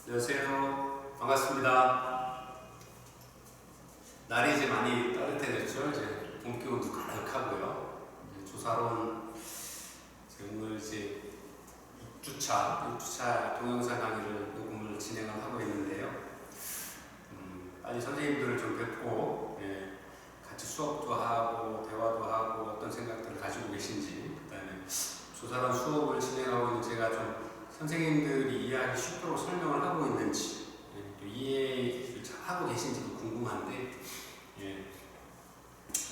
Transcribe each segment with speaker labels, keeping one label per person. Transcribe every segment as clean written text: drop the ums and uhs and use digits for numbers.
Speaker 1: 안녕하세요. 반갑습니다. 날이 이제 많이 따뜻해졌죠. 이제 봄 기운도 가득하고요. 조사로운 오늘 이제 6주차 동영상 강의를 녹음을 진행을 하고 있는데요. 빨리 선생님들을 좀 뵙고 같이 수업도 하고 대화도 하고 어떤 생각들을 가지고 계신지, 그다음에 조사로운 수업을 진행하고 있는 제가 좀 선생님들이 이해하기 쉽도록 설명을 하고 있는지, 또 이해를 잘 하고 계신지도 궁금한데,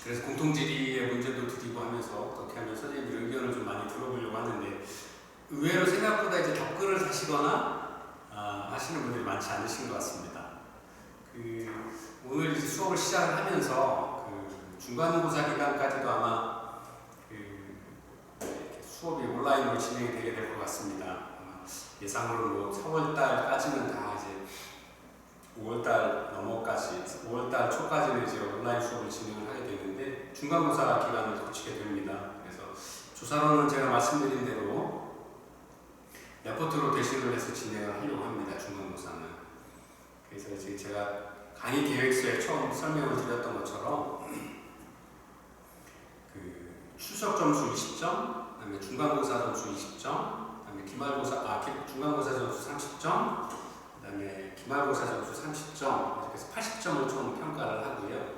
Speaker 1: 그래서 공통질의의 문제도 드리고 하면서 어떻게 하면 선생님들 의견을 좀 많이 들어보려고 하는데, 의외로 생각보다 이제 댓글을 다시거나 하시는 분들이 많지 않으신 것 같습니다. 오늘 이제 수업을 시작을 하면서 중간고사 기간까지도 아마 수업이 온라인으로 진행이 되게 될 것 같습니다. 예상으로 4월달까지는 다 이제 5월달 넘어까지, 5월달 초까지는 이제 온라인 수업을 진행을 하게 되는데, 중간고사 기간을 거치게 됩니다. 그래서 조사로는 제가 말씀드린 대로 레포트로 대신을 해서 진행을 하려고 합니다. 중간고사는. 그래서 이제 제가 강의 계획서에 처음 설명을 드렸던 것처럼 추석 점수 20점, 그다음에 중간고사 점수 20점, 중간고사 점수 30점, 그다음에 기말고사 점수 30점, 이렇게 해서 80점을 총 평가를 하고요.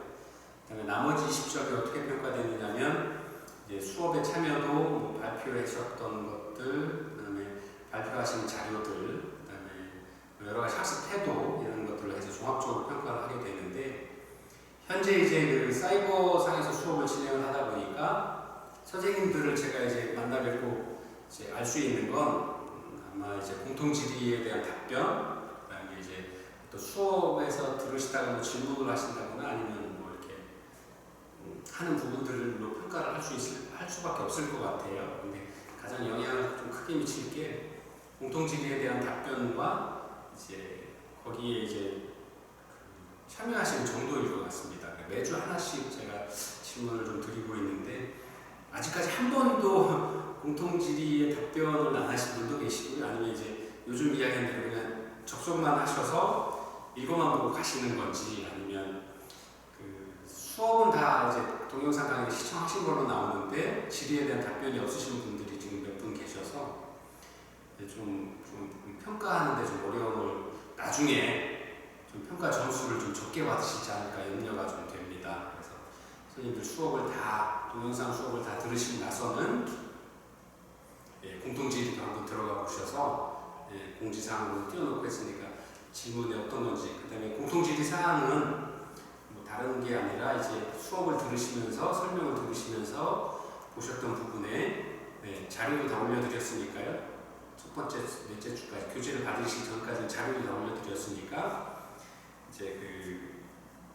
Speaker 1: 그다음에 나머지 20점이 어떻게 평가되느냐면, 이제 수업에 참여도, 발표해 주셨던 것들, 그다음에 발표하신 자료들, 그다음에 여러 가지 학습 태도, 이런 것들을 해서 종합적으로 평가를 하게 되는데, 현재 이제 사이버상에서 수업을 진행을 하다 보니까 선생님들을 제가 이제 만나 뵙고 이제 알 수 있는 건 아마 이제 공통질의에 대한 답변, 그다음에 이제 또 수업에서 들으시다가 뭐 질문을 하신다거나 아니면 뭐 이렇게 하는 부분들로 평가를 할 수밖에 없을 것 같아요. 근데 가장 영향을 좀 크게 미칠 게 공통질의에 대한 답변과 이제 거기에 이제 참여하시는 정도일 것 같습니다. 매주 하나씩 제가 질문을 좀 드리고 있는데, 아직까지 한 번도 공통질의에 답변을 안 하신 분도 계시고요. 아니면 이제 요즘 이야기하는 대로 그냥 접속만 하셔서 읽어만 보고 가시는 건지, 아니면 수업은 다 이제 동영상 강의 시청하신 걸로 나오는데 질의에 대한 답변이 없으신 분들이 지금 몇 분 계셔서 좀 평가하는데 좀 어려움을, 나중에 좀 평가 점수를 좀 적게 받으시지 않을까 염려가 좀 됩니다. 그래서 선생님들 동영상 수업을 다 들으시고 나서는 공통질의도 한번 들어가 보셔서 공지사항으로 띄워놓고 했으니까 질문이 어떤 건지, 그 다음에 공통질의 사항은 뭐 다른 게 아니라 이제 수업을 들으시면서, 설명을 들으시면서 보셨던 부분에 자료도 다 올려드렸으니까요. 첫 번째, 넷째 주까지 교재를 받으시기 전까지 자료도 다 올려드렸으니까 이제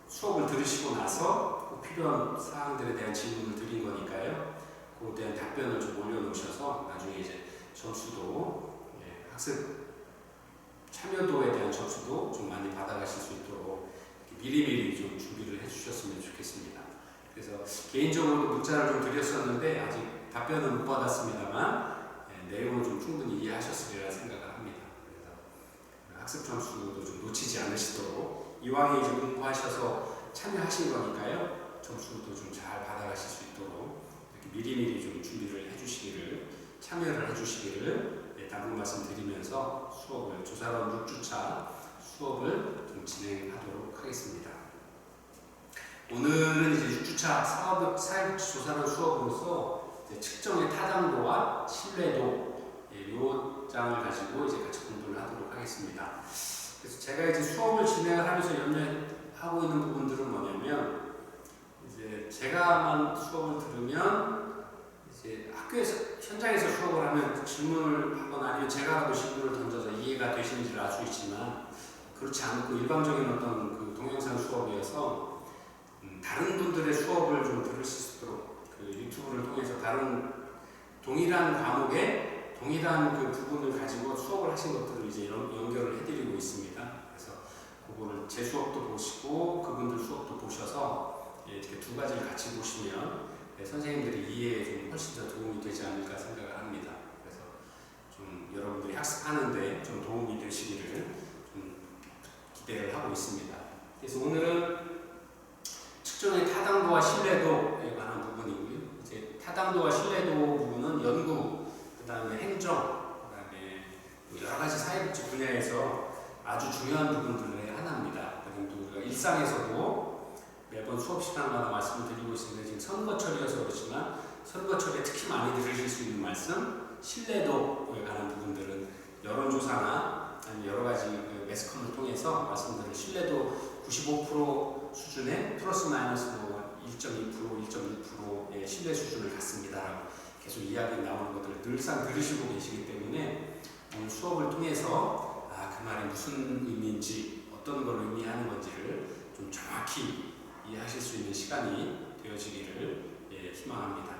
Speaker 1: 수업을 들으시고 나서 꼭 필요한 사항들에 대한 질문을 드린 거니까요. 그에 대한 답변을 좀 올려놓으셔서 나중에 이제 점수도, 학습 참여도에 대한 점수도 좀 많이 받아가실 수 있도록 미리미리 좀 준비를 해주셨으면 좋겠습니다. 그래서 개인적으로 문자를 좀 드렸었는데 아직 답변은 못 받았습니다만 내용을 좀 충분히 이해하셨으리라 생각을 합니다. 그래서 학습 점수도 좀 놓치지 않으시도록, 이왕에 이제 공부하셔서 참여하신 거니까요, 점수도 좀 잘 받아가실 수 있도록 미리미리 좀 준비를 해주시기를, 참여를 해주시기를 당분 말씀드리면서 수업을, 조사로운 6주차 수업을 좀 진행하도록 하겠습니다. 오늘은 이제 6주차 사회복지 조사로운 수업으로서 측정의 타당도와 신뢰도, 요 장을 가지고 이제 같이 공부를 하도록 하겠습니다. 그래서 제가 이제 수업을 진행을 하면서 염려하고 있는 부분들은 뭐냐면, 이제 제가만 수업을 들으면 이제 학교에서, 현장에서 수업을 하면 질문을 하거나 아니면 제가라도 질문을 던져서 이해가 되시는지를 알 수 있지만, 그렇지 않고 일방적인 어떤 동영상 수업이어서 다른 분들의 수업을 좀 들을 수 있도록 유튜브를 통해서 다른 동일한 과목에 동일한 부분을 가지고 수업을 하신 것들을 이제 연결을 해드리고 있습니다. 그래서 그거를 제 수업도 보시고 그분들 수업도 보셔서 이렇게 두 가지를 같이 보시면 선생님들이 이해에 좀 훨씬 더 도움이 되지 않을까 생각을 합니다. 그래서 좀 여러분들이 학습하는데 좀 도움이 되시기를 좀 기대를 하고 있습니다. 그래서 오늘은 측정의 타당도와 신뢰도에 관한 부분이고요. 이제 타당도와 신뢰도 부분은 연구, 그 다음에 행정, 그 다음에 여러 가지 사회복지 분야에서 아주 중요한 부분들의 하나입니다. 그리고 우리가 일상에서도 매번 수업 시간마다 말씀을 드리고 있습니다. 지금 선거철이어서 그렇지만 선거철에 특히 많이 들으실 수 있는 말씀, 신뢰도에 관한 부분들은 여론조사나 아니면 여러 가지 매스컴을 통해서 말씀드린 신뢰도 95% 수준의 플러스 마이너스 1.2%, 1.1%의 신뢰 수준을 갖습니다라고 계속 이야기 나오는 것들을 늘상 들으시고 계시기 때문에 오늘 수업을 통해서 그 말이 무슨 의미인지 어떤 걸 의미하는 건지를 좀 정확히 이해하실 수 있는 시간이 되어지기를 희망합니다.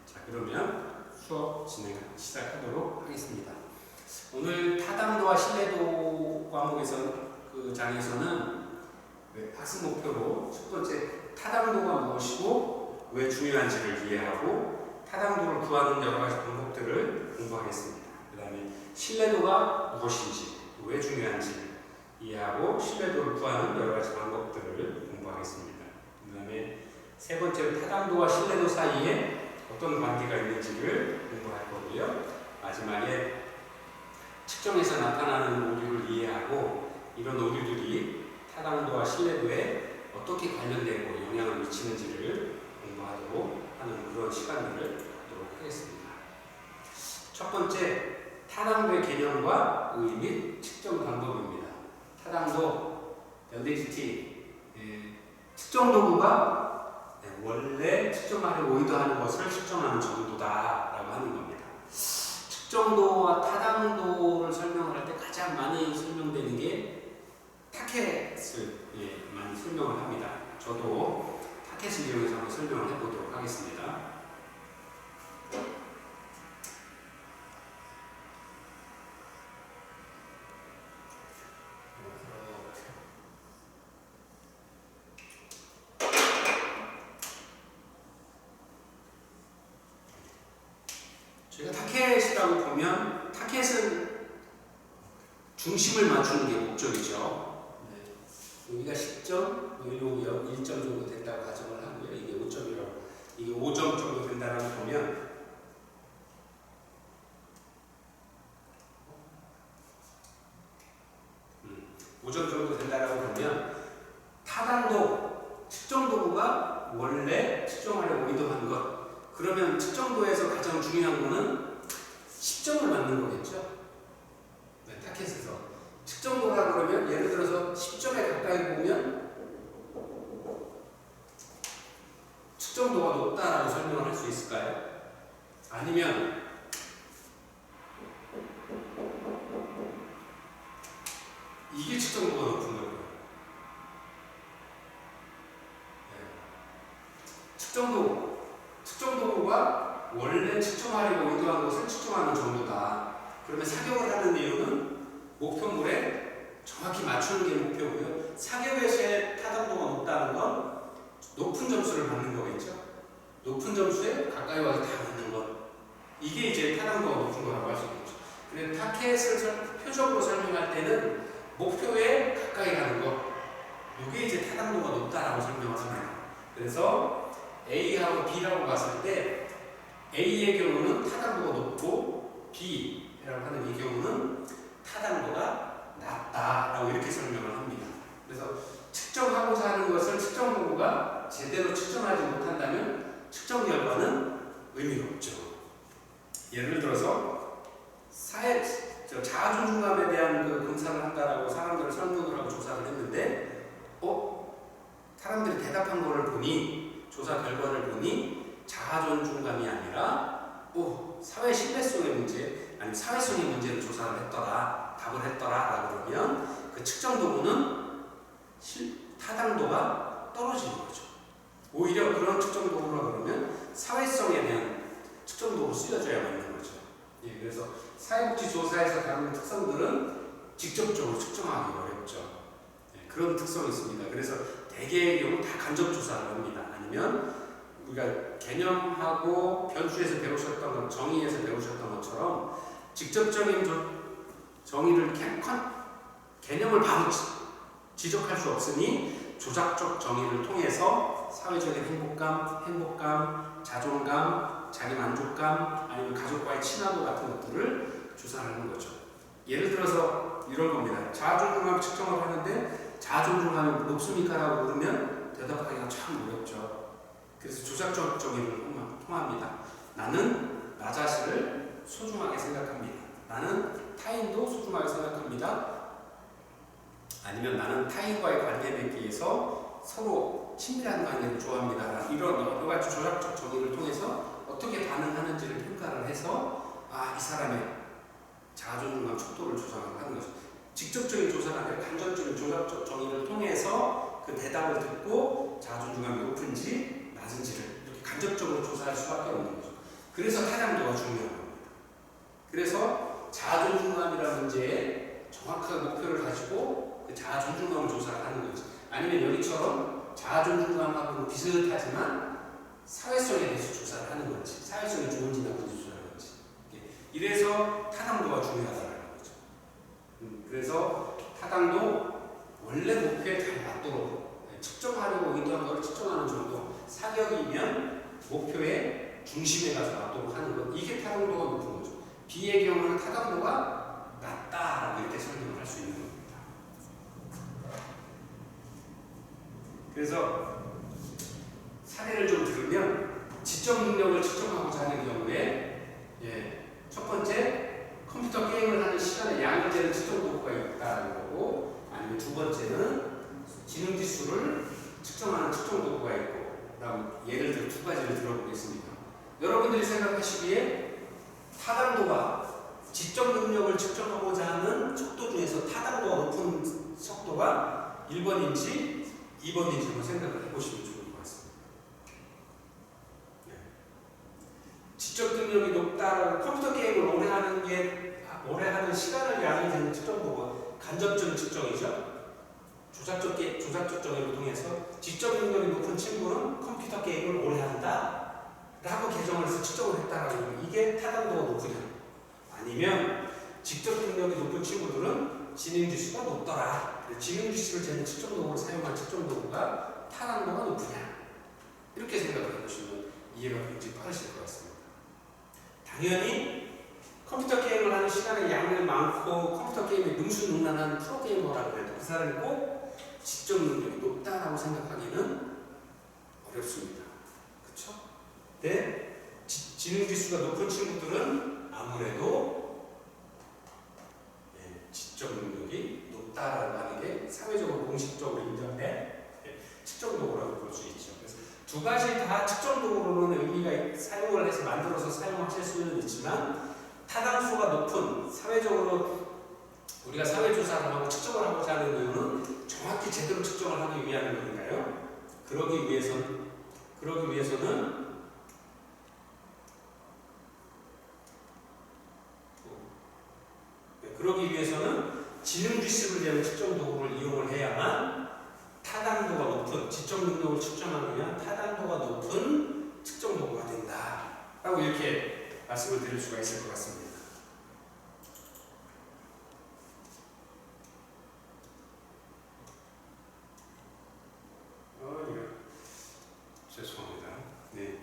Speaker 1: 자, 그러면 수업 시작하도록 하겠습니다. 오늘 타당도와 신뢰도 과목에서 그 장에서는 학습 목표로 첫 번째 타당도가 무엇이고 왜 중요한지를 이해하고 타당도를 구하는 여러 가지 방법들을 공부하겠습니다. 그 다음에 신뢰도가 무엇인지 왜 중요한지 이해하고 신뢰도를 구하는 여러 가지 방법들을 공부하겠습니다. 그 다음에 세 번째로 타당도와 신뢰도 사이에 어떤 관계가 있는지를 공부할 거고요. 마지막에 측정에서 나타나는 오류를 이해하고 이런 오류들이 타당도와 신뢰도에 어떻게 관련되고 영향을 미치는지를 공부하도록 하는 그런 시간들을 갖도록 하겠습니다. 첫 번째, 타당도의 개념과 의미 및 측정 방법입니다. 타당도, validity, 측정 도구가 원래 측정하려고 의도하는 것을 측정하는 정도다라고 하는 겁니다. 측정도와 타당도를 설명을 할 때 가장 많이 설명되는 게 타켓을 많이 설명을 합니다. 저도 타켓을 이용해서 한번 설명을 해보도록 하겠습니다. 저희가 타켓이라고 보면 타켓은 중심을 맞추는 게 목적이죠. 여기가 10점, 여기가 1점 정도 된다고 가정을 하고요. 이게 5점이라고, 이게 5점 정도 된다고 보면 타당도, 측정 도구가 원래 측정하려고 의도한 것. 그러면 측정도에서 가장 중요한 거는 10점을 맞는 거겠죠. 타켓에서 측정도라 그러면 예를 들어서 10점에 가까이 보면 측정도가 높다라고 설명을 할 수 있을까요? 아니면 이게 측정도가 높은 거예요. 측정도가 원래 측정하려고 의도한 것을 측정하는 정도다. 그러면 사격을 하는 이유는 목표물에 정확히 맞추는 게 목표고요. 사격에서의 타당도가 높다는 건 높은 점수를 받는 거겠죠. 높은 점수에 가까이 와서 다 맞는 것. 이게 이제 타당도가 높은 거라고 할 수 있겠죠. 그래서 타켓을 표적으로 설명할 때는 목표에 가까이 가는 것. 이게 이제 타당도가 높다라고 설명을 합니다. 그래서 A하고 B라고 봤을 때 A의 경우는 타당도가 높고 B라고 하는 이 경우는 타당도가 낮다라고 이렇게 설명을 합니다. 그래서 측정하고자 하는 것을 측정 도구가 제대로 측정하지 못한다면 측정 결과는 의미가 없죠. 예를 들어서 자아존중감에 대한 그 검사를 한다라고 사람들을 설문을 하고 조사를 했는데 사람들이 대답한 거를 보니 조사 결과를 보니 자아존중감이 아니라 사회 신뢰성의 문제 아니면 사회성의 문제를 조사를 했더라, 답을 했더라라고 그러면 그 측정 도구는 타당도가 떨어지는 거죠. 오히려 그런 측정 도구라 그러면 사회성에 대한 측정 도구로 쓰여져야 맞는 거죠. 그래서 사회복지조사에서 다루는 특성들은 직접적으로 측정하기 어렵죠. 그런 특성이 있습니다. 그래서 대개의 경우 다 간접조사를 합니다. 아니면 우리가 개념하고 변수에서 배우셨던 것, 정의에서 배우셨던 것처럼 직접적인 정의를 개념을 바로 지적할 수 없으니 조작적 정의를 통해서 사회적인 행복감, 자존감, 자기 만족감, 아니면 가족과의 친화도 같은 것들을 조사하는 거죠. 예를 들어서 이런 겁니다. 자존감을 측정을 하는데 자존감이 높습니까? 라고 물으면 대답하기가 참 어렵죠. 그래서 조작적 정의를 통합니다. 나는 나 자신을 소중하게 생각합니다. 나는 타인도 소중하게 생각합니다. 아니면 나는 타인과의 관계 맺기에서 서로 친밀한 관계를 좋아합니다. 이런 여러 가지 조작적 정의를 통해서 어떻게 반응하는지를 평가를 해서 이 사람의 자존감 척도를 조사하는 거죠. 직접적인 조사가 아니라 간접적인 조작적 정의를 통해서 그 대답을 듣고 자존감이 높은지 낮은지를 이렇게 간접적으로 조사할 수밖에 없는 거죠. 그래서 타당도가 중요한 겁니다. 그래서 자존감이라는 문제에 정확한 목표를 가지고 그 자존감을 조사하는 거죠. 아니면 여기처럼 자존감하고는 비슷하지만 사회성에 대해서 조사를 하는 건지, 사회성이 좋은지 나쁜지 조사하는 건지. 이래서 타당도가 중요하다는 거죠. 그래서 타당도 원래 목표에 잘 맞도록 측정하려고 의도한 걸 측정하는 정도, 사격이면 목표의 중심에 가서 맞도록 하는 것, 이게 타당도가 높은 거죠. B의 경우는 타당도가 낮다라고 이렇게 설명을 할 수 있는 겁니다. 그래서 사례를 좀 들으면 지적 능력을 측정하고자 하는 경우에 첫 번째 컴퓨터 게임을 하는 시간의 양을 재는 측정 도구가 있다는 거고, 아니면 두 번째는 지능 지수를 측정하는 측정 도구가 있고, 그다음 예를 들어 두 가지를 들어보겠습니다. 여러분들이 생각하시기에 타당도가 지적 능력을 측정하고자 하는 척도 중에서 타당도가 높은 척도가 1번인지 2번인지 한번 생각을 해보시면 좋을 것 같습니다. 지적 능력이 높다라고 컴퓨터 게임을 오래 하는 시간을 양이 되는 측정 도구가 간접적인 측정이죠. 조작적 정의를 통해서 지적 능력이 높은 친구는 컴퓨터 게임을 오래 한다 라고 개정을 해서 측정을 했다라고 하면 이게 타당도가 높으냐, 아니면 직접 능력이 높은 친구들은 지능지수가 높더라, 지능지수를 재는 측정 도구를 사용한 측정 도구가 타당도가 높으냐, 이렇게 생각을 해보시면 이해가 굉장히 빠르실 것 같습니다. 당연히 컴퓨터 게임을 하는 시간의 양이 많고 컴퓨터 게임에 능수능란한 프로게이머라고 해도 그 사람이 꼭 지적 능력이 높다라고 생각하기는 어렵습니다. 그렇죠? 근데 지능지수가 높은 친구들은 아무래도 지적 능력이 높다라고 하는 게 사회적으로 공식적으로 인정된 측정 도구라고 볼 수 있죠. 그래서 두 가지 다 측정 도구로는 의미가 사용을 해서 만들어서 사용하실 수는 있지만, 타당수가 높은 사회적으로 우리가 사회조사를 하고 측정을 하고자 하는 이유는 정확히 제대로 측정을 하기 위한 건가요? 그러기 위해서는 지능지수를 재는 측정 도구를 이용을 해야만 타당도가 높은, 지적 능력을 측정하기 위한 타당도가 높은 측정 도구가 된다라고 이렇게 말씀을 드릴 수가 있을 것 같습니다. 죄송합니다. 네,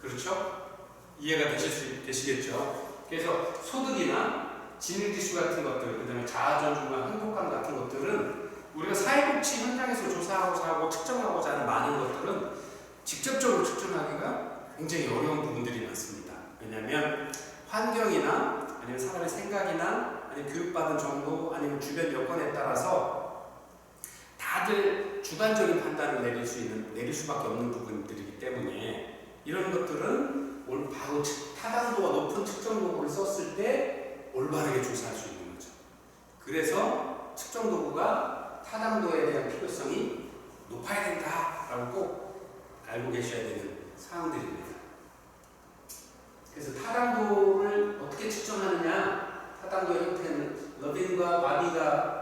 Speaker 1: 그렇죠? 이해가 되시겠죠? 그래서 소득이나 지능지수 같은 것들, 그 다음에 자아존중과 행복감 같은 것들은 우리가 사회복지 현장에서 조사하고자 하고 측정하고자 하는 많은 것들은 직접적으로 측정하기가 굉장히 어려운 부분들이 많습니다. 왜냐하면 환경이나 아니면 사람의 생각이나 아니면 교육받은 정보 아니면 주변 여건에 따라서 다들 주관적인 판단을 내릴 수밖에 없는 부분들이기 때문에 이런 것들은 바로 타당도가 높은 측정 도구를 썼을 때 올바르게 조사할 수 있는 거죠. 그래서 측정 도구가 타당도에 대한 필요성이 높아야 된다라고 꼭 알고 계셔야 되는 사항들입니다. 그래서 타당도를 어떻게 측정하느냐, 타당도의 형태는 러빈과 마비가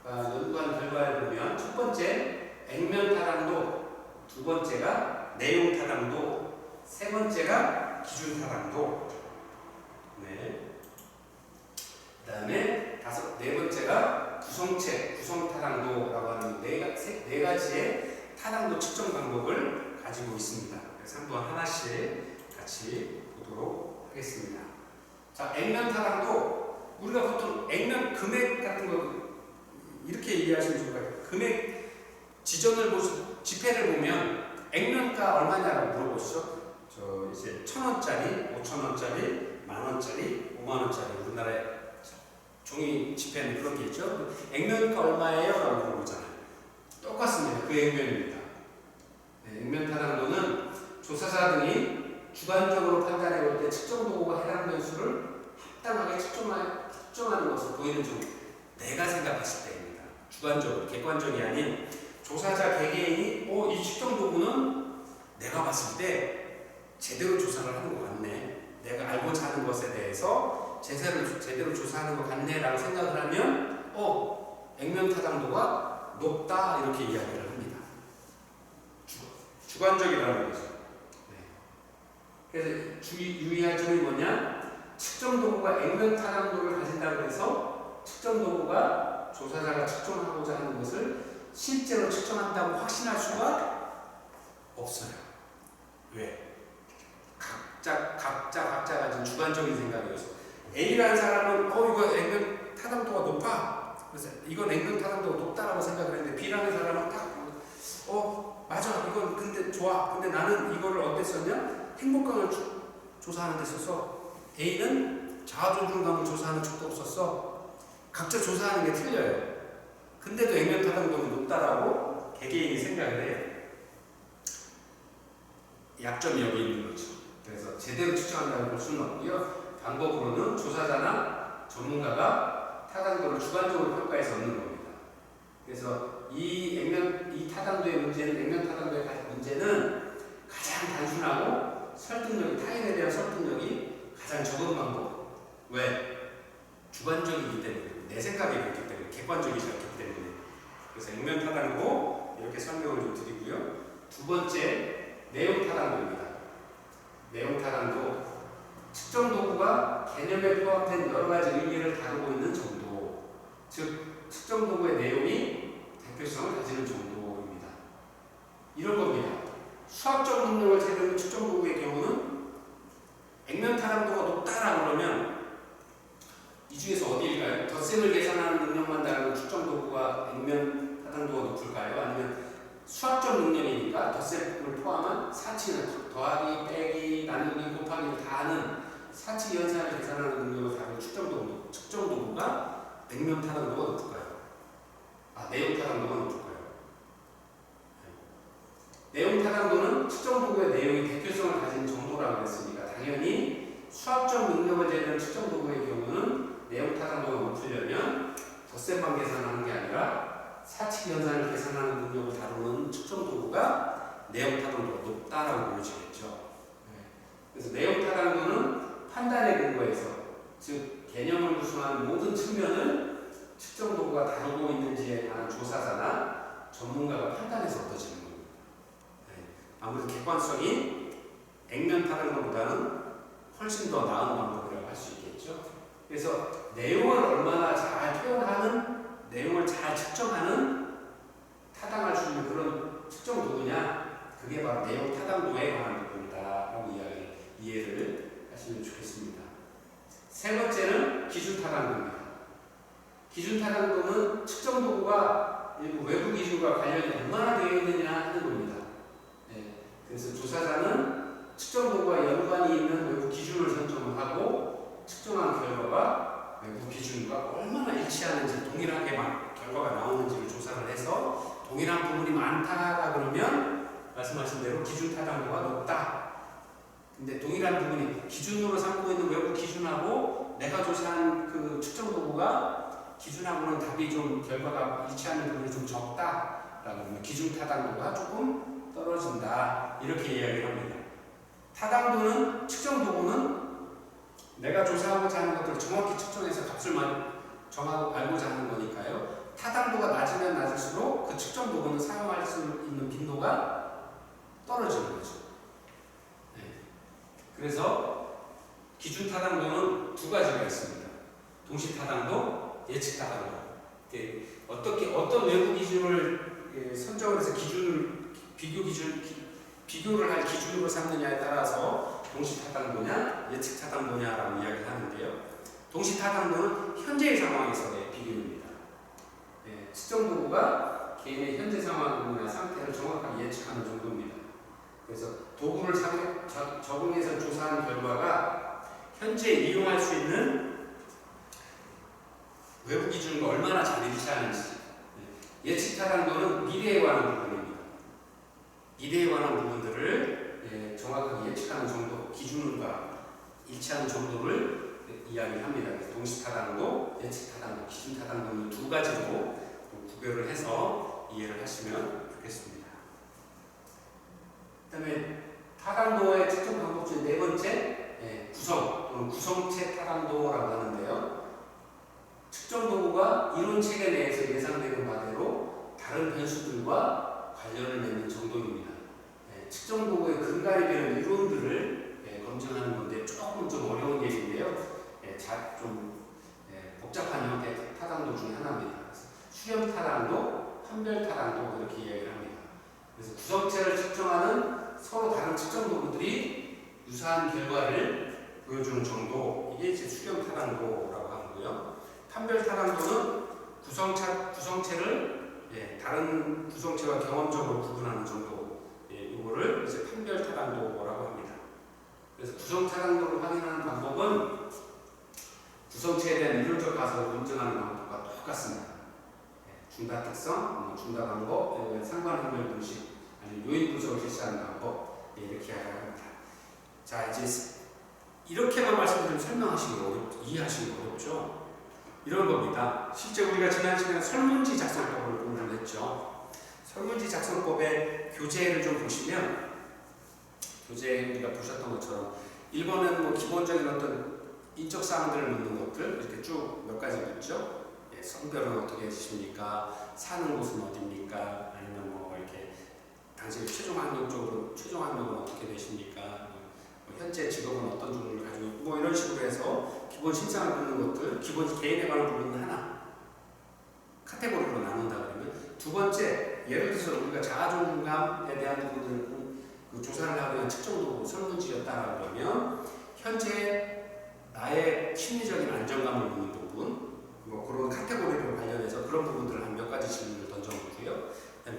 Speaker 1: 연구한 결과에 보면 첫 번째 액면 타당도, 두 번째가 내용 타당도, 세 번째가 기준 타당도, 그 다음에 네 번째가 구성 타당도, 가지고 있습니다. 그래서 한번 하나씩 같이 보도록 하겠습니다. 자, 액면 타당도 우리가 보통 액면 금액 같은 거 이렇게 이해하시면 좋을 것 같아요. 금액 지정을 지폐를 보면 액면가 얼마냐라고 물어보시죠. 저 이제 1,000원짜리, 5,000원짜리, 10,000원짜리, 50,000원짜리 우리나라의 종이 지폐는 그런 게 있죠. 액면가 얼마예요? 라고 물어보잖아요. 똑같습니다. 그 액면입니다. 네, 액면 타당도는 조사사 등이 주관적으로 판단해 볼 때 측정 도구가 해당된 수를 합당하게 측정하는 것을 보이는 점. 내가 생각했을 때입니다. 주관적으로, 객관적이 아닌 조사자 개개인이 이 측정 도구는 내가 봤을 때 제대로 조사를 하는 것 같네. 내가 알고자 하는 것에 대해서 제대로 조사하는 것 같네라고 생각을 하면 액면 타당도가 높다 이렇게 이야기를 합니다. 주관적이라는 거죠. 네. 그래서 유의할 점이 뭐냐? 측정 도구가 액면 타당도를 가진다고 해서 측정 도구가 조사자가 측정하고자 하는 것을 실제로 측정한다고 확신할 수가 없어요. 왜? 각자 가진 주관적인 생각이어서 A라는 사람은 이거 액면 타당도가 높아. 그래서 이건 액면 타당도가 높다라고 생각을 했는데 B라는 사람은 딱 맞아 이건 근데 좋아. 근데 나는 이거를 어떻게 썼냐? 행복감을 조사하는 데 써서 A는 자아존중감을 조사하는 쪽도 썼어. 각자 조사하는 게 틀려요. 근데도 액면 타당도는 높다라고 개개인이 생각을 해요. 약점이 여기 있는 거죠. 그래서 제대로 측정한다고 볼 수는 없고요. 방법으로는 조사자나 전문가가 타당도를 주관적으로 평가해서 얻는 겁니다. 그래서 이 타당도의 문제는, 액면 타당도의 문제는 가장 단순하고 타인에 대한 설득력이 가장 적은 방법. 왜? 주관적이기 때문에, 내 생각이 그렇기 때문에, 객관적이지 않기 때문에. 그래서 액면 타당도 이렇게 설명을 좀 드리고요. 두 번째, 내용 타당도입니다. 내용 타당도, 측정 도구가 개념에 포함된 여러 가지 의미를 다루고 있는 정도, 즉 측정 도구의 내용이 대표성을 가지는 정도입니다. 이런 겁니다. 수학적 능력을 재는 측정 도구의 경우는 액면 타당도가 높다라고 그러면 이 중에서 어디일까요? 덧셈을 계산하는 능력만 다루는 측정 도구가 액면 타당도가 높을까요? 아니면 수학적 능력이니까 덧셈을 포함한 사치는 더하기, 빼기, 나누기, 곱하기를 다 하는 사치 현상을 계산하는 능력을 다루는 측정 도구가 액면 타당도가 높을까요? 내용 타당도가 높을까요? 내용 타당도는 측정 도구의 내용이 대표성을 가진 정도라고 했으니까 당연히 수학적 능력을 재는 측정 도구의 경우는 내용 타당도가 높으려면 덧셈만 계산하는 게 아니라 사치 현상을 계산하는 능력을 다루는 측정 도구가 내용 타당도가 높다라고 보여지겠죠. 그래서 내용 타당도는 판단의 근거에서, 즉 개념을 구성하는 모든 측면을 측정 도구가 다루고 있는지에 관한 조사자나 전문가가 판단해서 얻어지는 겁니다. 아무래도 객관성이 액면 타당도보다는 훨씬 더 나은 방법이라고 할 수 있겠죠. 그래서 내용을 얼마나 잘 표현하는, 내용을 잘 측정하는 타당할 수 있는 그런 측정 도구냐, 그게 바로 내용 타당도에 관한 부분이다라고 이해를 하시면 좋겠습니다. 세 번째는 기준 타당도입니다. 기준 타당도는 측정 도구가 일부 외부 기준과 관련이 얼마나 되어 있느냐 하는 겁니다. 그래서 조사자는 측정 도구와 연관이 있는 외부 기준을 선정을 하고 측정한 결과가 외부 기준과 얼마나 일치하는지, 동일하게 결과가 나오는지를 조사를 해서 동일한 부분이 많다 그러면 말씀하신 대로 기준 타당도가 높다. 근데 동일한 부분이 기준으로 삼고 있는 외부 기준하고 내가 조사한 그 측정 도구가 기준하고는 답이 좀 결과가 일치하는 부분이 좀 적다라고 하면 기준 타당도가 조금 떨어진다 이렇게 이야기를 합니다. 타당도는, 측정 도구는 내가 조사하고자 하는 것들을 정확히 측정해서 값을 정하고 알고자 하는 거니까요. 타당도가 낮으면 낮을수록 그 측정 도구는 사용할 수 있는 빈도가 떨어지는 거죠. 그래서 기준 타당도는 두 가지가 있습니다. 동시 타당도, 예측 타당도. 어떤 외부 기준을 선정을 해서 비교 비교를 할 기준으로 삼느냐에 따라서 동시타당도냐 예측타당도냐라고 이야기를 하는데요. 동시타당도는 현재의 상황에서의 비교입니다. 네, 측정 도구가 개인의 현재 상황이나 상태를 정확하게 예측하는 정도입니다. 그래서 도구를 적응해서 조사한 결과가 현재 이용할 수 있는 외부 기준과 얼마나 잘 일치하는지. 예측타당도는 미래에 관한 부분입니다. 미래에 관한 부분들을 정확하게 예측하는 정도, 기준과 일치하는 정도를 이야기합니다. 그래서 동시타당도, 예측타당도, 기준타당도 두 가지로 구별을 해서 이해를 하시면 좋겠습니다. 그 다음에 타당도의 측정 방법 중 네 번째, 구성 또는 구성체 타당도라고 하는데요. 측정 도구가 이론 체계 내에서 예상되는 바대로 다른 변수들과 관련을 맺는 정도입니다. 측정 도구의 근간이 되는 이론들을 검증하는 건데 조금 좀 어려운 얘기인데요. 좀 복잡한 형태의 타당도 중에 하나입니다. 수렴 타당도, 판별 타당도 이렇게 이야기를 합니다. 그래서 구성체를 측정하는 서로 다른 측정 도구들이 유사한 결과를 보여주는 정도, 이게 이제 수렴 타당도라고 하고요. 판별 타당도는 구성체를 다른 구성체와 경험적으로 구분하는 정도, 이거를 이제 판별 타당도라고 합니다. 그래서 구성 타당도를 확인하는 방법은 구성체에 대한 이론적 가설을 검증하는 방법과 똑같습니다. 중다 특성, 중다 방법, 상관 확률 분식, 아니면 요인 분석을 실시하는 방법, 이렇게 이야기합니다. 자, 이제 이렇게만 말씀드리면 이해하시기 어렵죠? 이런 겁니다. 실제 우리가 지난 시간에 설문지 작성법을 공부를 했죠. 설문지 작성법의 교재를 좀 보시면, 교재 우리가 보셨던 것처럼 1번은 뭐 기본적인 어떤 인적 사항들을 묻는 것들 이렇게 쭉 몇 가지 묻죠. 성별은 어떻게 되십니까? 사는 곳은 어디입니까? 아니면 뭐 이렇게 당시 최종 학력은 어떻게 되십니까? 현재 직업은 어떤 종류를 가지고 있고 뭐 이런 식으로 해서 기본 심사를 묻는 것들, 기본 개인에 관한 부분은 하나 카테고리로 나눈다 그러면, 두 번째 예를 들어서 우리가 자아존중감에 대한 부분을 조사를 하기 위한 측정 도구 설문지였다라고 그러면 현재 나의 심리적인 안정감을 묻는 부분, 뭐 그런 카테고리로 관련해서 그런 부분들을 한 몇 가지 질문을 던져보고요.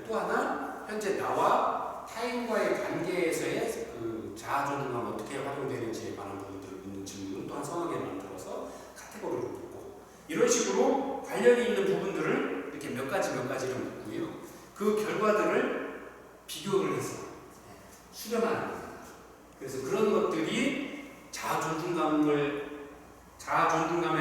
Speaker 1: 또 하나, 현재 나와 타인과의 관계에서의 그 자아존중감 어떻게 활용되는지에 관한 부분들을 묻는 질문을 또한 서너 개 만들어서 카테고리로 묻고, 이런 식으로 관련이 있는 부분들을 이렇게 몇 가지를 묻고요. 그 결과들을 비교를 해서 수렴하는 겁니다. 그래서 그런 것들이 자아존중감에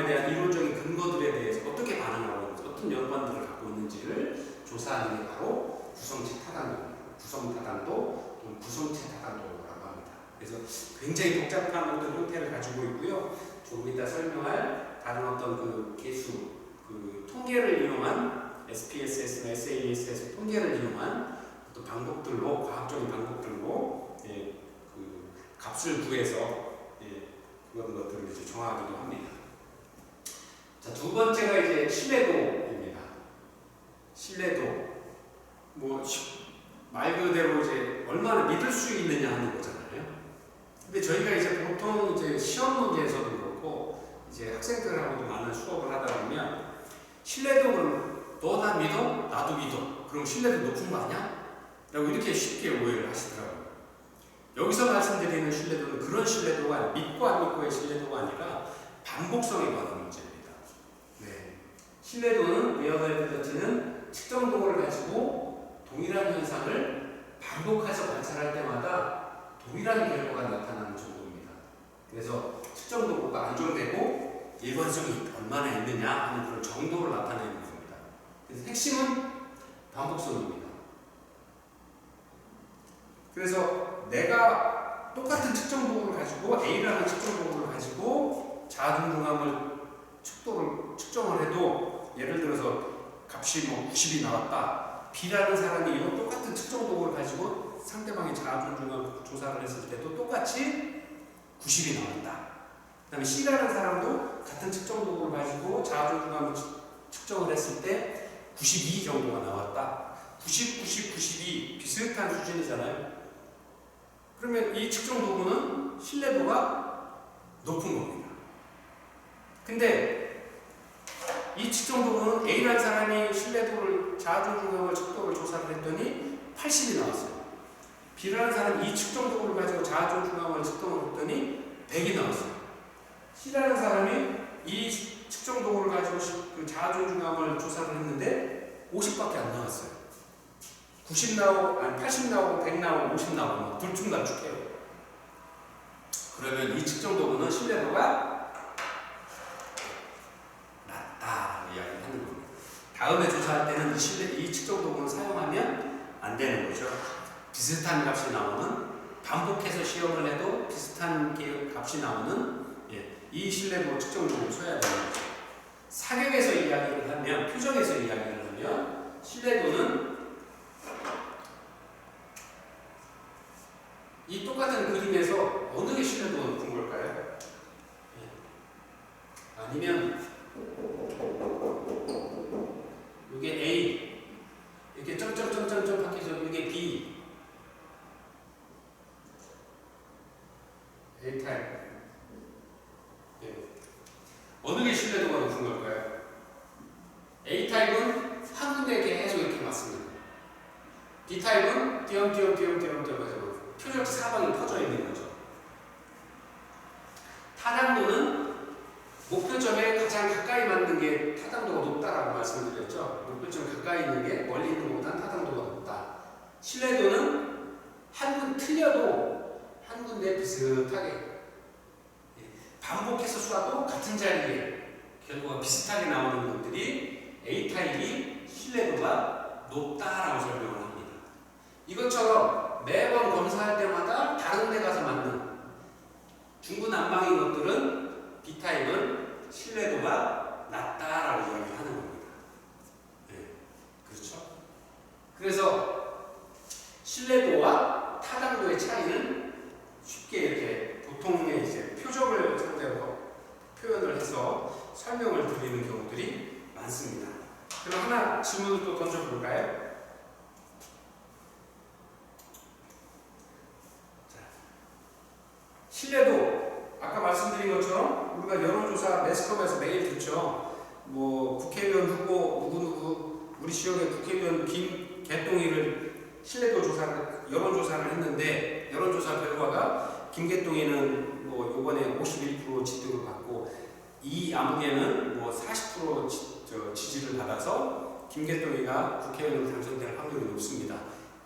Speaker 1: 대한 이론적인 근거들에 대해서 어떻게 반응하고 있는지, 어떤 연관들을 갖고 있는지를 조사하는 게 바로 구성체 타당도입니다. 구성 타당도 또는 구성체 타당도라고 합니다. 그래서 굉장히 복잡한 어떤 형태를 가지고 있고요. 조금 이따 설명할 다른 어떤 그 계수, 그 통계를 이용한 SPSS나 SASS 통계를 이용한 어떤 방법들로, 과학적인 방법들로 그 값을 구해서 그런 것들을 이제 정하기도 합니다. 자, 두 번째가 이제 신뢰도입니다. 신뢰도, 뭐 말 그대로 이제 얼마나 믿을 수 있느냐 하는 거잖아요. 근데 저희가 이제 보통 이제 시험 문제에서도 그렇고 이제 학생들하고도 많은 수업을 하다 보면 신뢰도, 그럼 너 나 믿어? 나도 믿어. 그럼 신뢰도 높은 거 아니야? 라고 이렇게 쉽게 오해를 하시더라고요. 여기서 말씀드리는 신뢰도는 그런 신뢰도가 믿고 안 믿고의 신뢰도가 아니라 반복성에 관한 문제입니다. 신뢰도는 리어널리티는 측정 도구를 가지고 동일한 현상을 반복해서 관찰할 때마다 동일한 결과가 나타나는 정도입니다. 그래서 측정 도구가 안정되고 일관성이 얼마나 있느냐 하는 그런 정도를 나타내는 겁니다. 그래서 핵심은 반복성입니다. 그래서 내가 똑같은 측정 도구를 가지고, A라는 측정 도구를 가지고 자아존중감을 측정을 해도, 예를 들어서 값이 뭐 90이 나왔다. B라는 사람이 이거 똑같은 측정 도구를 가지고 상대방의 자아존중감 조사를 했을 때도 똑같이 90이 나왔다. 그 다음에 C라는 사람도 같은 측정 도구를 가지고 자아존중감을 측정을 했을 때 92 정도가 나왔다. 90, 90, 92 비슷한 수준이잖아요. 그러면 이 측정 도구는 신뢰도가 높은 겁니다. 근데 이 측정 도구는 A라는 사람이 신뢰도를 자아준 중앙을 척도를 조사를 했더니 80이 나왔어요. B라는 사람이 이 측정 도구를 가지고 자아준 중앙을 측정을 했더니 100이 나왔어요. C라는 사람이 이 측정 도구를 가지고 그 자아준 중앙을 조사를 했는데 50밖에 안 나왔어요. 90 나오고, 아니 80 나오고, 100 나오고, 50 나오고, 둘중단축해요. 그러면 이 측정 도구는 신뢰도가 낮다라고 이야기를 하는 겁니다. 다음에 조사할 때는 이 측정 도구는 사용하면 안 되는 거죠. 비슷한 값이 나오는, 반복해서 시험을 해도 비슷한 값이 나오는 이 신뢰도 측정 도구를 써야 되는 거죠. 사격에서 이야기를 하면, 표정에서 이야기를 하면 신뢰도는 이 똑같은 그림에서 어느 게 신뢰도가 높은 걸까요? 아니면 이게 A, 이렇게 점점점점점 바뀌죠. 이게 B, A 타입. 어느 게 신뢰도가 높은 걸까요? A 타입은 한 군데 계속 이렇게 맞습니다. B 타입은 띄엄띄엄 해서 표적 사방이 퍼져 있는 거죠. 타당도는 목표점에 가장 가까이 맞는 게 타당도가 높다라고 말씀드렸죠. 목표점 가까이 있는 게 멀리 있는 것보다는 타당도가 높다. 신뢰도는 한 군 틀려도 한 군데 비슷하게 반복해서 쏴도 같은 자리에 결과가 비슷하게 나오는 것들이 A 타입이 신뢰도가 높다라고 설명을 합니다. 이것처럼 매번 검사할 때마다 다른 데 가서 맞는 중구난방인 것들은 B타입은 신뢰도가 낮다라고 이야기를 하는 겁니다. 그렇죠? 그래서 신뢰도와 타당도의 차이는 쉽게 이렇게 보통의 이제 표적을 상대로 표현을 해서 설명을 드리는 경우들이 많습니다. 그럼 하나 질문을 또 던져볼까요? 신뢰도, 아까 말씀드린 것처럼 우리가 여론조사 매스컴에서 매일 듣죠. 뭐 국회의원 후보 누구누구, 우리 지역의 국회의원 김개똥이를 신뢰도 조사를, 여론조사를 했는데 여론조사 결과가 김개똥이는 뭐 요번에 51% 지득을 받고 이 아무개는 뭐 40% 지지를 받아서 김개똥이가 국회의원으로 당선될 확률이 높습니다.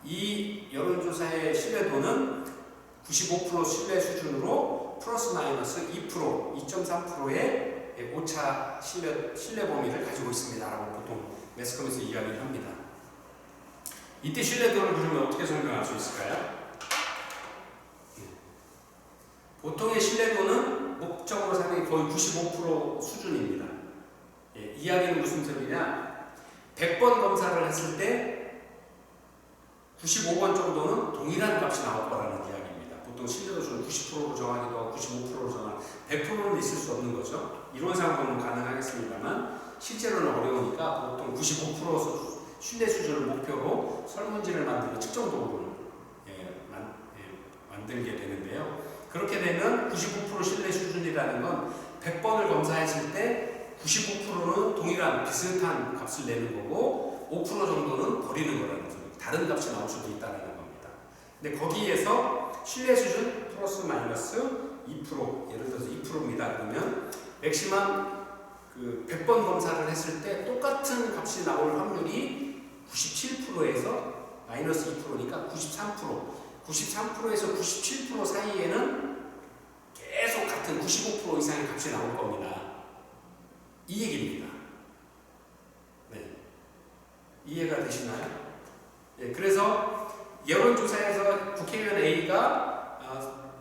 Speaker 1: 이 여론조사의 신뢰도는 95% 신뢰 수준으로 플러스 마이너스 2.3%의 오차 신뢰 범위를 가지고 있습니다라고 보통 매스컴에서 이야기를 합니다. 이때 신뢰도를 그러면 어떻게 설명할 수 있을까요? 보통의 신뢰도는 목적으로 상당히 거의 95% 수준입니다. 이야기는 무슨 소리냐? 100번 검사를 했을 때 95번 정도는 동일한 값이 나올 거라는 이야기입니다. 보통 신뢰도 수준 90%로 정하기도 하고 95%로 정하기도 100%는 있을 수 없는 거죠. 이론상으로는 가능하겠습니다만 실제로는 어려우니까 보통 95% 신뢰 수준을 목표로 설문지를 만들고 측정 도구를 만들게 되는데요. 그렇게 되면 99% 신뢰 수준이라는 건 100번을 검사했을 때 99%는 동일한 비슷한 값을 내는 거고 5% 정도는 버리는 거라는 거죠. 다른 값이 나올 수도 있다는 겁니다. 근데 거기에서 신뢰 수준 플러스 마이너스 2%, 예를 들어서 2%입니다. 그러면 맥시멈 그 100번 검사를 했을 때 똑같은 값이 나올 확률이 97%에서 마이너스 2%니까 93%에서 97% 사이에는 계속 같은 95% 이상의 값이 나올 겁니다. 이 얘기입니다. 네. 이해가 되시나요? 예, 그래서 여론조사에서 국회의원 A가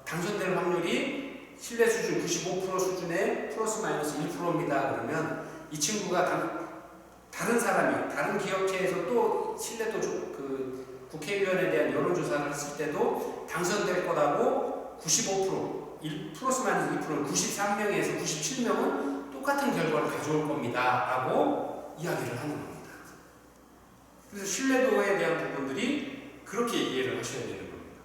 Speaker 1: 당선될 확률이 신뢰 수준 95% 수준의 플러스 마이너스 1%입니다. 그러면 이 친구가 다른 사람이 다른 기업체에서 또 신뢰도 그 국회의원에 대한 여론조사를 했을 때도 당선될 거라고 95% 플러스 마이너스 2%는 93명에서 97명은 똑같은 결과를 가져올 겁니다. 라고 이야기를 하는 겁니다. 그래서 신뢰도에 대한 부분들이 그렇게 이해를 하셔야 되는 겁니다.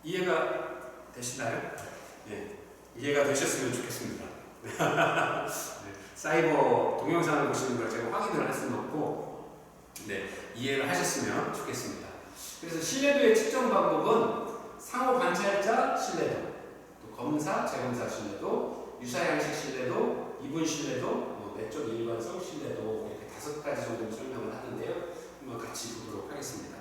Speaker 1: 이해가 되시나요? 네, 이해가 되셨으면 좋겠습니다. 사이버 동영상을 보시는 걸 제가 확인을 할 수는 없고, 네, 이해를 하셨으면 좋겠습니다. 그래서 신뢰도의 측정 방법은 상호 관찰자 신뢰도, 또 검사, 재검사 신뢰도, 유사 양식 신뢰도, 이분 신뢰도, 내적 일관성 신뢰도, 이렇게 5가지 정도 설명을 하는데요. 한번 같이 보도록 하겠습니다.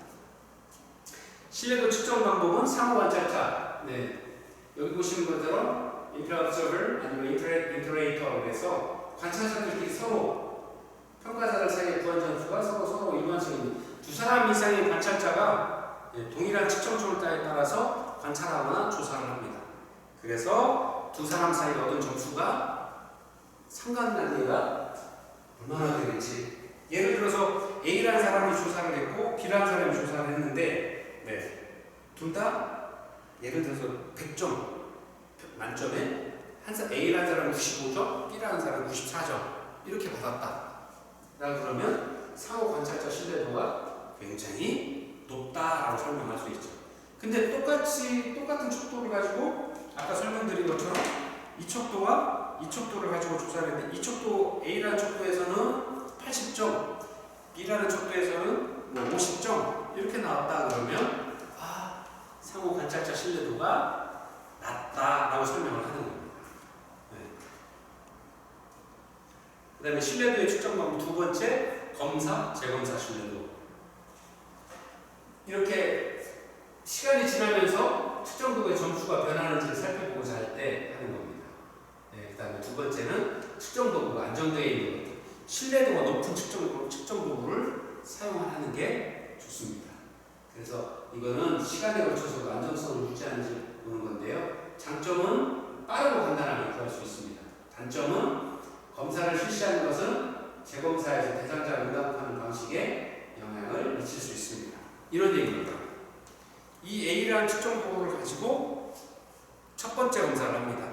Speaker 1: 신뢰도 측정 방법은 상호 관찰자. 네, 여기 보시는 것처럼 인터observer 아니면 인터레이터라고 해서 관찰자들끼리 서로 평가자들 사이의 구한 점수가 서로 일관성이 두 사람 이상의 관찰자가 동일한 측정점을 따라서 관찰하거나 조사를 합니다. 그래서 두 사람 사이 얻은 점수가 상관관계가 얼마나 되겠지. 예를 들어서 A라는 사람이 조사를 했고 B라는 사람이 조사를 했는데, 네, 둘 다 예를 들어서 100점 만점에 A라는 사람은 95점, B라는 사람은 94점 이렇게 받았다. 그러면 상호 관찰자 신뢰도가 굉장히 높다라고 설명할 수 있죠. 근데 똑같은 척도를 가지고 아까 설명드린 것처럼 이 척도와 이 척도를 가지고 조사를 했는데 이 척도 A라는 척도에서는 80점, B라는 척도에서는 50점 이렇게 나왔다 그러면 상호 관찰자 신뢰도가 낮다라고 설명을 하는 겁니다. 네. 그 다음에 신뢰도의 측정 방법 두 번째, 검사, 재검사 신뢰도. 이렇게 시간이 지나면서 측정도의 점수가 변하는지를 살펴보고자 할 때 하는 겁니다. 네, 그 다음에 두 번째는 측정도구가 안정되어 있는 것. 신뢰도가 높은 측정도구를 사용하는 게 좋습니다. 그래서 이거는 시간에 걸쳐서 안정성을 유지하는지 보는 건데요. 장점은 빠르고 간단하게 구할 수 있습니다. 단점은 검사를 실시하는 것은 재검사에서 대상자를 응답하는 방식에 영향을 미칠 수 있습니다. 이런 얘기입니다. 이 A라는 측정 도구를 가지고 첫 번째 검사를 합니다.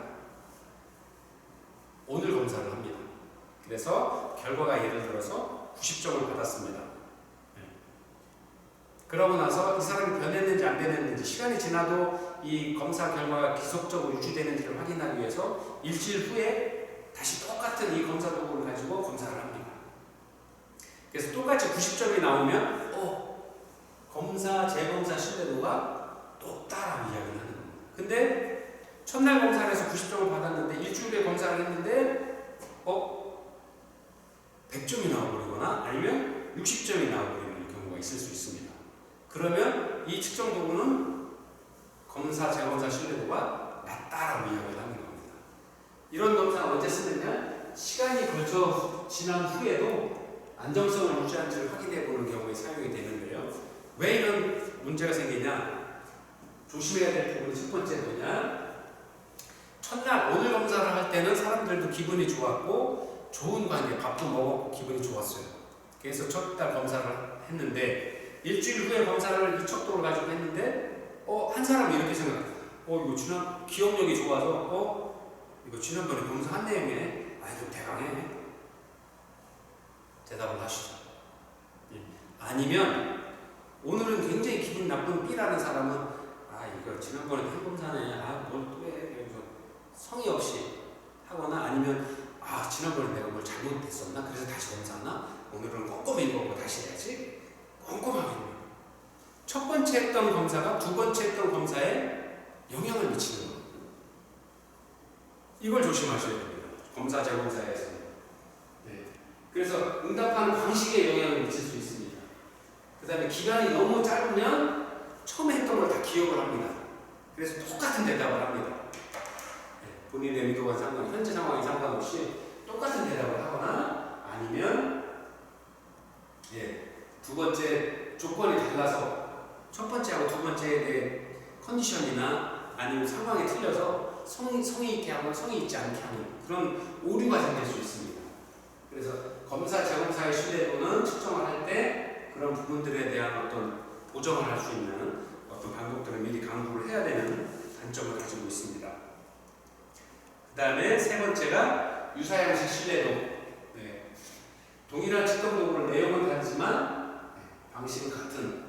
Speaker 1: 오늘 검사를 합니다. 그래서 결과가 예를 들어서 90점을 받았습니다. 그러고 나서 이 사람이 변했는지 안 변했는지 시간이 지나도 이 검사 결과가 지속적으로 유지되는지를 확인하기 위해서 일주일 후에 다시 똑같은 이 검사 도구를 가지고 검사를 합니다. 그래서 똑같이 90점이 나오면 검사, 재검사 신뢰도가 높다라고 이야기를 하는 겁니다. 근데 첫날 검사를 해서 90점을 받았는데 일주일에 검사를 했는데 100점이 나와버리거나 아니면 60점이 나와버리는 경우가 있을 수 있습니다. 그러면 이 측정 도구는 검사, 재검사 신뢰도가 낮다라고 이야기를 하는 겁니다. 이런 검사는 언제 쓰느냐? 시간이 걸쳐 지난 후에도 안정성을 유지하는지를 확인해 보는 경우에 사용이 되는데요. 왜 이런 문제가 생기냐? 조심해야 될 부분이 첫 번째 뭐냐? 첫날 오늘 검사를 할 때는 사람들도 기분이 좋았고 좋은 관계, 밥도 먹었고 기분이 좋았어요. 그래서 첫달 검사를 했는데 일주일 후에 검사를 이 척도를 가지고 했는데 한 사람이 이렇게 생각해요. 이거 기억력이 좋아서 이거 지난번에 검사한 내용이네. 이거 대강해. 대답을 하시죠. 아니면 오늘은 굉장히 기분 나쁜 B라는 사람은 이거 지난번에 한 검사네. 뭘 또 해. 그래서 성의 없이 하거나 아니면 지난번에 내가 뭘 잘못했었나? 그래서 다시 검사하나? 오늘은 꼼꼼히 읽어보고 다시 해야지. 꼼꼼하게. 첫 번째 했던 검사가 두 번째 했던 검사에 영향을 미치는 겁니다. 이걸 조심하셔야 됩니다. 검사, 재검사에서. 네. 그래서 응답하는 방식에 영향을 미칠 수 있습니다. 그 다음에 기간이 너무 짧으면 처음에 했던 걸 다 기억을 합니다. 그래서 똑같은 대답을 합니다. 본인의 의도와 현재 상황에 상관없이 똑같은 대답을 하거나 아니면 두 번째 조건이 달라서 첫 번째하고 두 번째에 대해 컨디션이나 아니면 상황이 틀려서 성의 있게 하고 성의 있지 않게 하는 그런 오류가 생길 수 있습니다. 그래서 검사, 재검사의 신뢰도는 측정을 할 때 그런 부분들에 대한 어떤 보정을 할 수 있는 어떤 방법들을 미리 강구를 해야 되는 단점을 가지고 있습니다. 그 다음에 세 번째가 유사양식 신뢰도. 동일한 측정 도구를 내용은 다르지만 방식은 같은,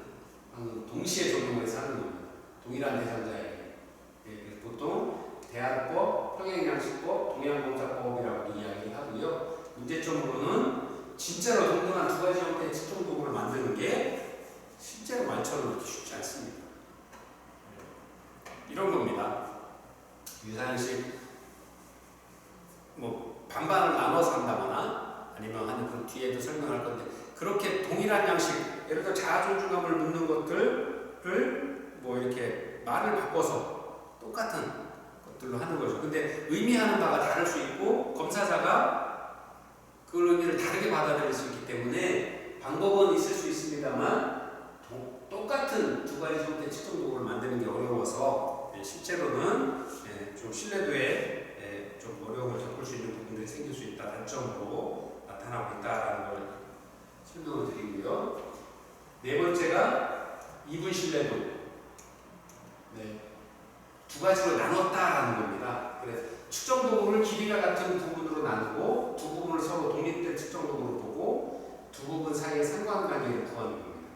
Speaker 1: 동시에 적용을 해서 하는 겁니다. 동일한 대상자에게. 대안법, 평행양식법, 동양공사법이라고 이야기를 하고요. 문제점으로는 진짜로 동등한 두 가지 형태의 측정 도구를 만드는 게 실제로 말처럼 그렇게 쉽지 않습니다. 이런 겁니다. 유사형식 뭐 반반을 나눠서 한다거나 아니면 그 뒤에도 설명할 건데 그렇게 동일한 양식, 예를 들어 자아존중감을 묻는 것들을 뭐 이렇게 말을 바꿔서 똑같은 것들로 하는 거죠. 근데 의미하는 바가 다를 수 있고 검사자가 그 의미를 다르게 받아들일 수 있기 때문에 방법은 있을 수 있습니다만 똑같은 두 가지 형태의 측정 도구를 만드는 게 어려워서 실제로는 좀 신뢰도에 좀 어려움을 겪을 수 있는 부분들이 생길 수 있다, 단점으로 나타나고 있다는 걸 설명을 드리고요. 네 번째가 이분 신뢰도. 두 가지로 나눴다라는 겁니다. 그래서 측정 도구를 길이가 같은 부분으로 나누고 두 부분을 서로 독립된 측정 도구로 보고 두 부분 사이의 상관관계를 구하는 겁니다.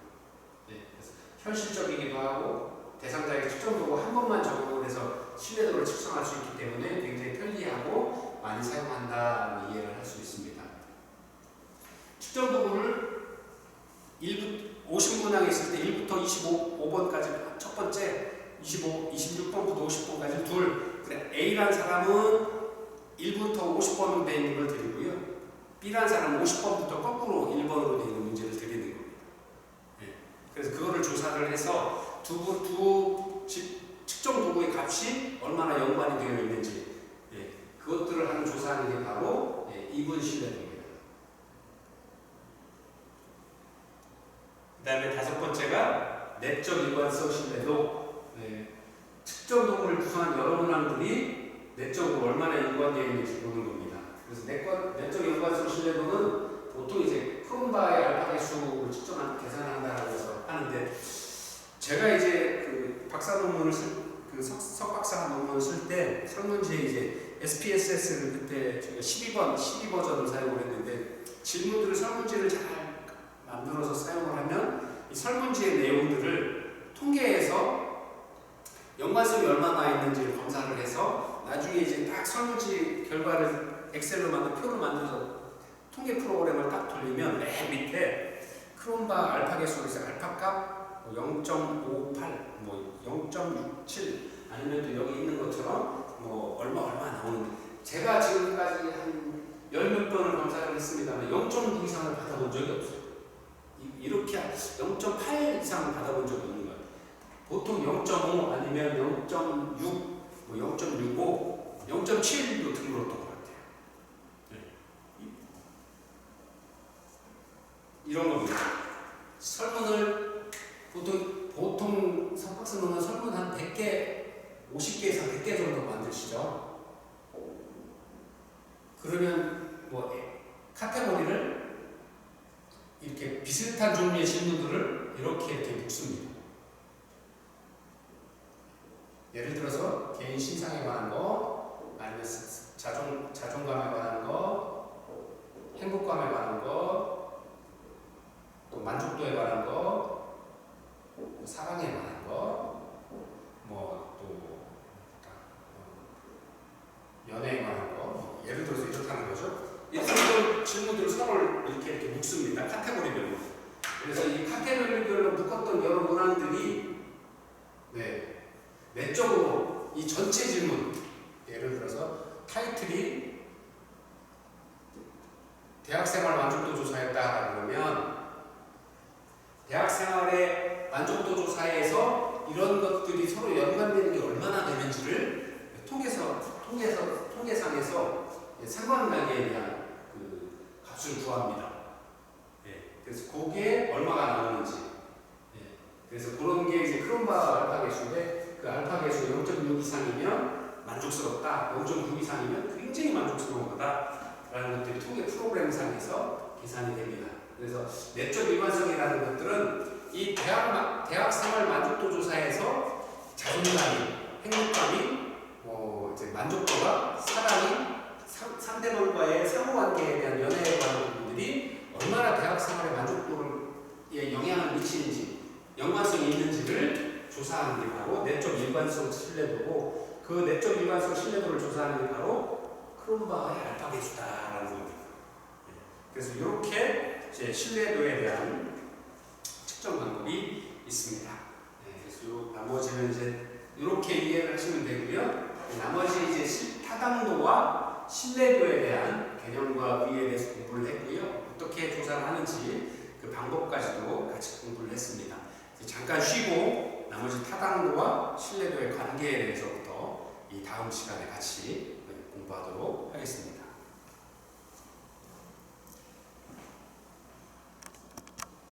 Speaker 1: 그래서 현실적이기도 하고 대상자에게 측정 도구 한 번만 적용을 해서 신뢰도를 측정할 수 있기 때문에 굉장히 편리하고 많이 사용한다는 이해를 할 수 있습니다. 측정 도구를 50문항에 있을 때 1부터 25번까지 첫 번째 26번부터 50번까지 둘. 그래, A라는 사람은 1부터 50번으로 되어 있는 걸 드리고요. B라는 사람은 50번부터 거꾸로 1번으로 되어 있는 문제를 드리는 겁니다. 그래서 그거를 조사를 해서 두 측정 도구의 값이 얼마나 연관이 되어 있는지 그것들을 하는 조사하는 게 바로 이분 신뢰도입니다. 그 다음에 다섯 번째가 내적 일관성 신뢰도. 측정 도구를 구성한 여러 문항들이 내적으로 얼마나 일관되어 있는지 보는 겁니다. 그래서 내적 일관성 신뢰도는 보통 이제 크롬바의 알파 개수를 측정한 계산한다고 해서 하는데 제가 이제 그 박사 논문을 석박사 논문을 쓸 때 설문지에 이제 SPSS를 그때 제가 12버전을 사용을 했는데 질문들을 설문지를 잘 만들어서 사용을 하면 이 설문지의 내용들을 통계에서 연관성이 얼마나 있는지를 검사를 해서 나중에 이제 딱 설문지 결과를 엑셀로 표를 만들어서 통계 프로그램을 딱 돌리면 맨 밑에 크롬바 알파 개수로 해서 알파 값 0.58, 0.67 아니면 또 여기 있는 것처럼 얼마 나오는데 제가 지금까지 한 10몇 번을 검사를 했습니다만 0.9 이상을 받아본 적이 없어요. 이렇게 0.8 이상을 받아본 적이 없는 거예요. 보통 0.5 아니면 0.6, 0.65, 0.7도 드물었던 것 같아요. 이런 겁니다. 설문을 보통 석박사 논문 설문 한 100개, 50개에서 100개 정도 만드시죠. 그러면 카테고리를 이렇게 비슷한 종류의 질문들을 이렇게 묶습니다. 예를 들어서 개인 신상에 관한 거, 아니면 자존감에 관한 거, 행복감에 관한 거, 또 만족도에 관한 거, 사랑에 관한 거, 또 연애에 관한 거, 예를 들어서 이렇다는 거죠. 이런 질문들을 서로 이렇게 묶습니다. 카테고리별로. 그래서 이 카테고리별로 묶었던 여러 문항들이 내적으로 이 전체 질문, 예를 들어서 타이틀이 대학생활 만족도 조사했다 그러면 대학생활의 만족도 조사에서 이런 것들이 서로 연관되는 게 얼마나 되는지를 통계상에서 상관관계에 대한 그 값을 구합니다. 그래서 그게 얼마가 나오는지. 그래서 그런 게 이제 크롬바 알파 개수인데 그 알파 개수 0.6 이상이면 만족스럽다, 0.9 이상이면 굉장히 만족스러운 거다라는 것들이 통계 프로그램상에서 계산이 됩니다. 그래서 내적 일관성이라는 것들은 이 대학생활 만족도 조사에서 자존감이, 행복감이, 이제 만족도가, 사랑이, 상대방과의 상호관계에 대한 연애에 관한 부분들이 얼마나 대학생활의 만족도에 영향을 미치는지, 연관성이 있는지를 조사하는 게 바로 내적 일관성 신뢰도고, 그 내적 일관성 신뢰도를 조사하는 게 바로 크롬바의 알파 계수다라는 겁니다. 그래서 이렇게 이제 신뢰도에 대한 측정 방법이 있습니다. 그래서 나머지는 이제 이렇게 이해를 하시면 되고요. 나머지 이제 타당도와 신뢰도에 대한 개념과 의의에 대해서 공부를 했고요. 어떻게 조사를 하는지 그 방법까지도 같이 공부를 했습니다. 이제 잠깐 쉬고 나머지 타당도와 신뢰도의 관계에 대해서부터 이 다음 시간에 같이 공부하도록 하겠습니다.